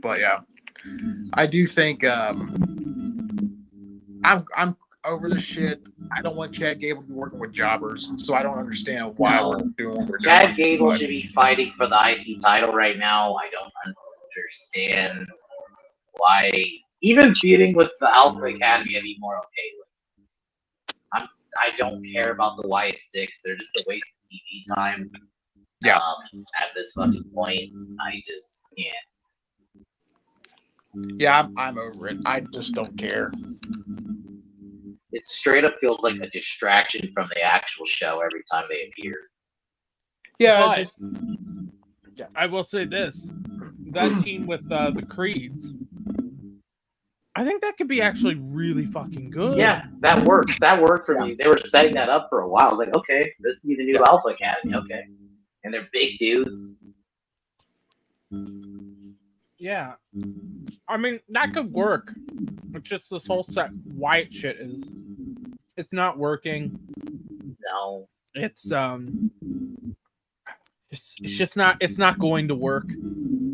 But yeah, I do think I'm over this shit. I don't want Chad Gable to be working with jobbers, so I don't understand why we're doing what we're doing. Chad Gable should be fighting for the IC title right now. I don't understand why. Even feuding with the Alpha Academy, I'd be more okay with. I don't care about the Wyatt Six. They're just a waste of TV time. Yeah. At this fucking point, I just can't. Yeah, I'm over it. I just don't care. It straight up feels like a distraction from the actual show every time they appear. Yeah, but I will say this: that team with the Creeds, I think that could be actually really fucking good. Yeah, that works. That worked for me. They were setting that up for a while. I was like, okay, this will be the new Alpha Academy. Okay, and they're big dudes. Yeah, I mean that could work. It's just this whole set Wyatt shit it's not working. No, it's just not. It's not going to work.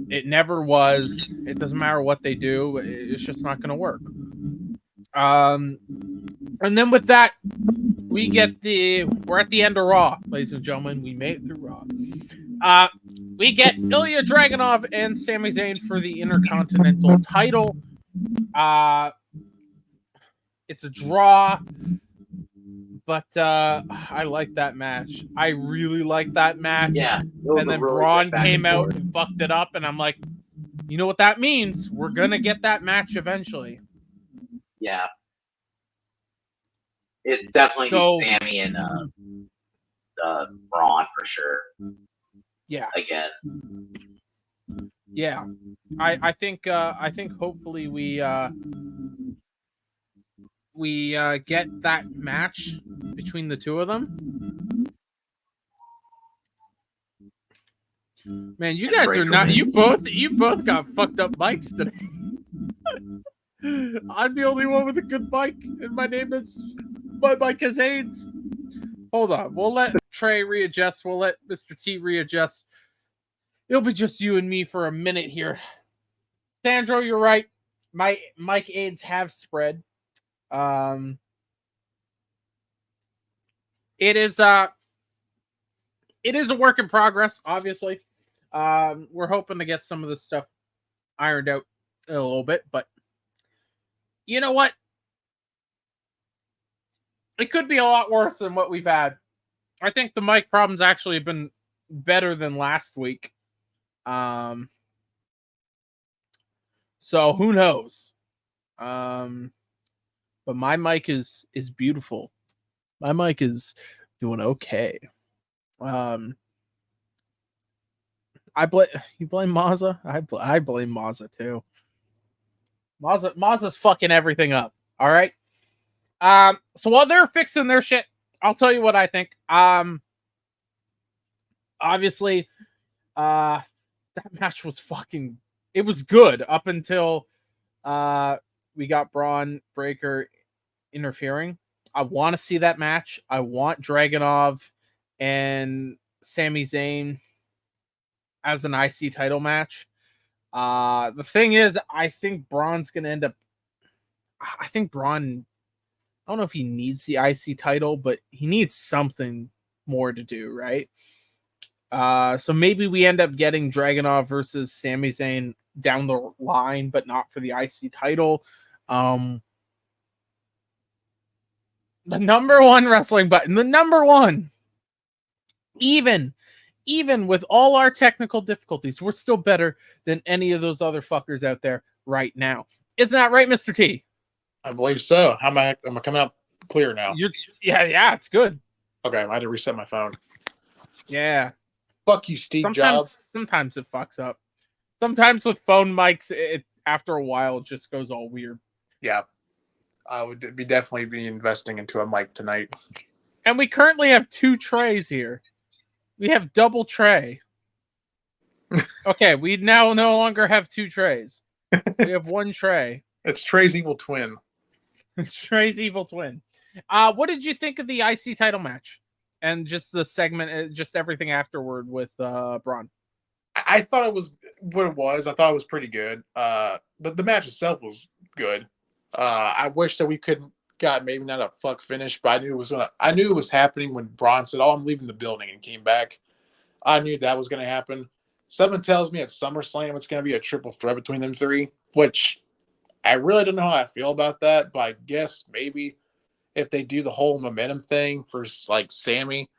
It never was. It doesn't matter what they do. It's just not going to work. And then with that, we're at the end of Raw, ladies and gentlemen. We made it through Raw. We get Ilya Dragunov and Sami Zayn for the Intercontinental title. It's a draw, but I like that match. I really like that match. Yeah. And then Braun came out and fucked it up, and I'm like, you know what that means? We're gonna get that match eventually. Yeah. It's definitely Sammy and Braun for sure. Yeah. Again. Yeah. I think hopefully we get that match between the two of them. Man, you guys are not. You both got fucked up mics today. I'm the only one with a good mic, and my mic is AIDS. Hold on, we'll let Trey readjust. We'll let Mr. T readjust. It'll be just you and me for a minute here. Sandro, you're right. My mic AIDS have spread. It is a work in progress, obviously. We're hoping to get some of this stuff ironed out a little bit, but you know what? It could be a lot worse than what we've had. I think the mic problems actually have been better than last week. So who knows? But my mic is beautiful. My mic is doing okay. You blame Mazza? I blame Mazza too. Mazza's fucking everything up. All right. So while they're fixing their shit, I'll tell you what I think. Obviously, that match was it was good up until we got Braun Breaker interfering. I want to see that match. I want Dragunov and Sami Zayn as an IC title match. The thing is, I think Braun's going to end up... I think Braun... I don't know if he needs the IC title, but he needs something more to do, right? So maybe we end up getting Dragunov versus Sami Zayn down the line, but not for the IC title. The number one wrestling button, the number one. Even with all our technical difficulties, we're still better than any of those other fuckers out there right now. Isn't that right, Mr. T? I believe so. Am I coming out clear now? Yeah, it's good. Okay, I had to reset my phone. Yeah. Fuck you, Steve Jobs. Sometimes it fucks up. Sometimes with phone mics, after a while, it just goes all weird. Yeah. I would definitely be investing into a mic tonight. And we currently have 2 trays here. We have double tray. Okay, we now no longer have 2 trays. We have 1 tray. It's Trey's evil twin. Trey's evil twin. What did you think of the IC title match? And just the segment, just everything afterward with Braun? I thought it was what it was. I thought it was pretty good. The match itself was good. I wish that we could got maybe not a fuck finish, but I knew it was happening when Braun said, "Oh, I'm leaving the building," and came back. I knew that was going to happen. Someone tells me at SummerSlam it's going to be a triple threat between them 3, which I really don't know how I feel about that, but I guess maybe if they do the whole momentum thing for like Sammy,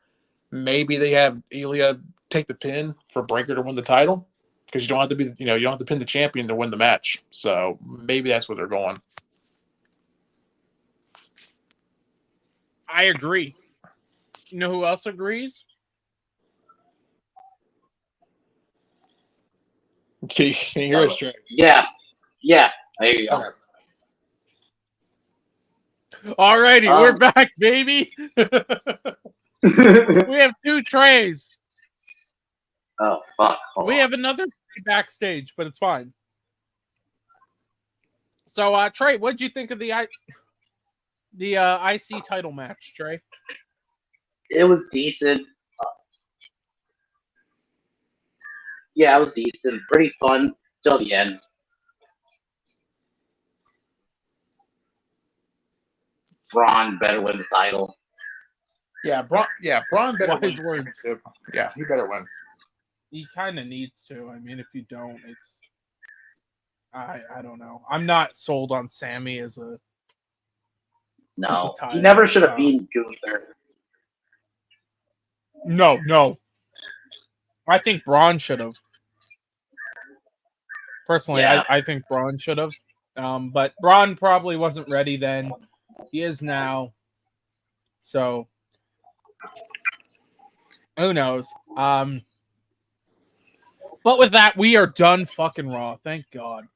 maybe they have Ilya take the pin for Breaker to win the title, because you don't have to pin the champion to win the match. So maybe that's where they're going. I agree. You know who else agrees? Can you hear us, Trey? Yeah. There you go. Alrighty, we're back, baby. We have 2 trays. Oh, fuck. We have another tray backstage, but it's fine. So, Trey, what did you think of the IC title match, Trey? It was decent. Yeah, it was decent. Pretty fun till the end. Braun better win the title. Yeah, Braun better win. His words. Yeah, he better win. He kind of needs to. I mean, if you don't, it's... I don't know. I'm not sold on Sammy as a... No, he never should have beaten Gunther. No. I think Braun should have. Personally, I think Braun should have. But Braun probably wasn't ready then. He is now. So, who knows? But with that, we are done fucking Raw. Thank God.